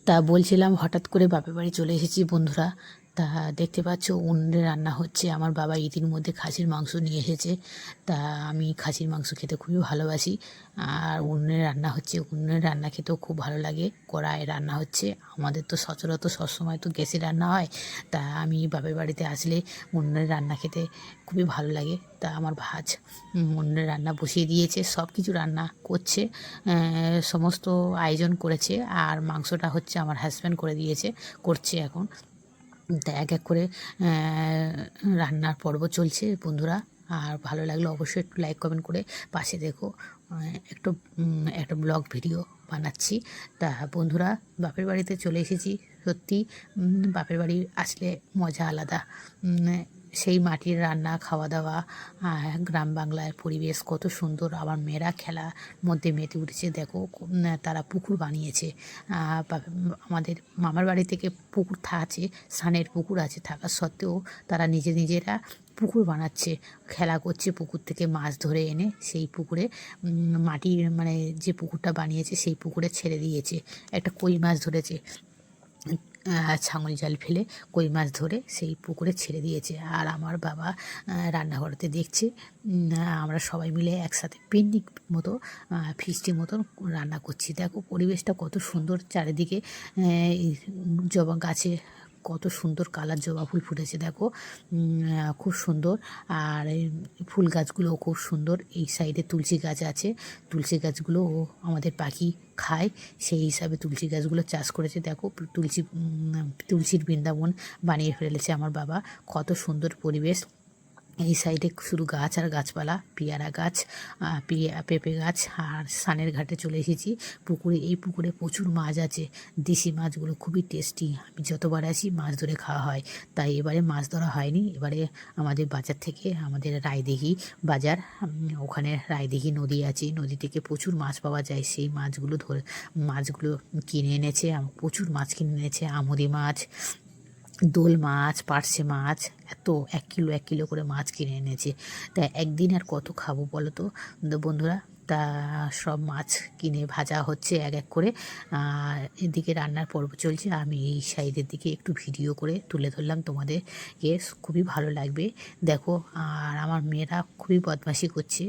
তা বলছিলাম হঠাৎ করে বাপের বাড়ি চলে এসেছি বন্ধুরা। তা দেখতে পাচ্ছ উনুনে রান্না হচ্ছে। আমার বাবা ঈদের মধ্যে খাসির মাংস নিয়ে এসেছে। তা আমি খাসির মাংস খেতে খুবই ভালোবাসি। আর উনুনে রান্না হচ্ছে, উনুনের রান্না খেতেও খুব ভালো লাগে। কড়ায় রান্না হচ্ছে। আমাদের তো সচরাচর সবসময় তো গ্যাসে রান্না হয়। তা আমি বাপের বাড়িতে আসলে উনুনের রান্না খেতে খুবই ভালো লাগে। তা আমার ভাজ উনুনের রান্না বসিয়ে দিয়েছে, সব কিছু রান্না করছে, সমস্ত আয়োজন করেছে। আর মাংসটা হচ্ছে আমার হাজব্যান্ড করে দিয়েছে, করছে এখন। তা এক এক করে রান্নার পর্ব চলছে বন্ধুরা। আর ভালো লাগলে অবশ্যই একটু লাইক কমেন্ট করে পাশে দেখো। একটু একটা ব্লগ ভিডিও বানাচ্ছি। তা বন্ধুরা, বাপের বাড়িতে চলে এসেছি। সত্যি বাপের বাড়ি আসলে মজা আলাদা। সেই মাটির রান্না, খাওয়া দাওয়া, গ্রাম বাংলার পরিবেশ কত সুন্দর। আমার মেয়েরা খেলার মধ্যে মেতে উঠেছে। দেখো তারা পুকুর বানিয়েছে। আমাদের মামার বাড়ি থেকে পুকুর আছে, সানের পুকুর আছে, থাকা সত্ত্বেও তারা নিজেরা পুকুর বানাচ্ছে, খেলা করছে। পুকুর থেকে মাছ ধরে এনে সেই পুকুরে মাটির মানে যে পুকুরটা বানিয়েছে সেই পুকুরে ছেড়ে দিয়েছে। একটা কই মাছ ধরেছে, ছাঙল জাল ফেলে কই মাছ ধরে সেই পুকুরে ছেড়ে দিয়েছে। আর আমার বাবা রান্নাঘরেতে দেখছে। আমরা সবাই মিলে একসাথে পিকনিক মতো, ফিস্টি মতন রান্না করছি। দেখো পরিবেশটা কত সুন্দর। চারিদিকে জবা গাছে কত সুন্দর কালার জবা ফুল ফুটেছে দেখো, খুব সুন্দর। আর এই ফুল গাছগুলোও খুব সুন্দর। এই সাইডে তুলসী গাছ আছে, তুলসী গাছগুলো আমাদের পাখি খায়, সেই হিসাবে তুলসী গাছগুলো চাষ করেছে। দেখো তুলসীর বৃন্দাবন বানিয়ে ফেলেছে আমার বাবা। কত সুন্দর পরিবেশ। এই সাইডে শুধু গাছ আর গাছপালা, পেয়ারা গাছ, পেঁপে গাছ। আর সানের ঘাটে চলে এসেছি পুকুরে। এই পুকুরে প্রচুর মাছ আছে, দেশি মাছগুলো খুবই টেস্টি। আমি যতবার আসি মাছ ধরে খাওয়া হয়, তাই এবারে মাছ ধরা হয়নি। এবারে আমাদের বাজার থেকে, আমাদের রায়দিঘি বাজার, ওখানে রায়দিঘি নদী আছে, নদী থেকে প্রচুর মাছ পাওয়া যায়। সেই মাছগুলো কিনে এনেছে, প্রচুর মাছ কিনে এনেছে। আমুদি মাছ, দোল মাছ, পার্শে মাছ, এত 1 কিলো করে মাছ কিনে এনেছে। তা একদিন আর কত খাবো বলো তো বন্ধুরা। তা সব মাছ কিনে ভাজা হচ্ছে এক এক করে। আর এদিকে রান্নার পর্ব চলছে। আমি এই সাইডের দিকে একটু ভিডিও করে তুলে ধরলাম তোমাদেরকে, খুবই ভালো লাগবে দেখো। আর আমার মেয়েরা খুবই বদমাশি করছে।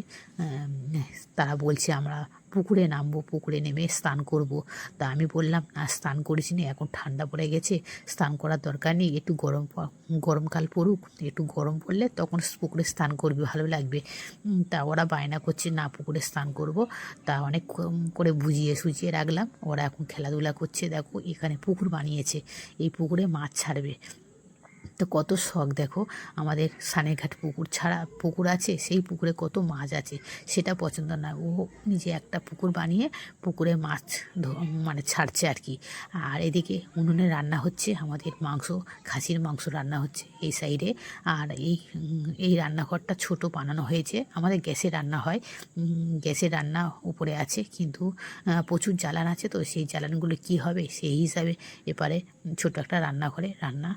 তারা বলছে আমরা পুকুরে নামবো, পুকুরে নেমে স্নান করব। তা আমি বললাম না, স্নান করিস নি, এখন ঠান্ডা পড়ে গেছে, স্নান করার দরকার নেই। একটু গরমকাল পড়ুক, একটু গরম পড়লে তখন পুকুরে স্নান করবি, ভালো লাগবে। তা ওরা বায়না করছে না, পুকুরে স্নান করব। তা অনেক করে বুঝিয়ে সুঝিয়ে রাখলাম। ওরা এখন খেলাধুলা করছে। দেখো এখানে পুকুর বানিয়েছে, এই পুকুরে মাছ ছাড়বে। তো কত শখ দেখো। আমাদের সানেঘাট পুকুর আছে, সেই পুকুরে কত মাছ আছে, সেটা পছন্দ না। ও নিজে একটা পুকুর বানিয়ে পুকুরে মাছ মানে ছাড়ছে আর কি। আর এদিকে উনুনে রান্না হচ্ছে আমাদের মাংস, খাসির মাংস রান্না হচ্ছে এই সাইডে। আর এই রান্নাঘরটা ছোট বানানো হয়েছে। আমাদের গ্যাসে রান্না হয়, গ্যাসের রান্না উপরে আছে, কিন্তু প্রচুর জ্বালান আছে, তো সেই জ্বালানগুলো কি হবে সেই হিসাবে এপারে ছোট একটা রান্নাঘরে রান্না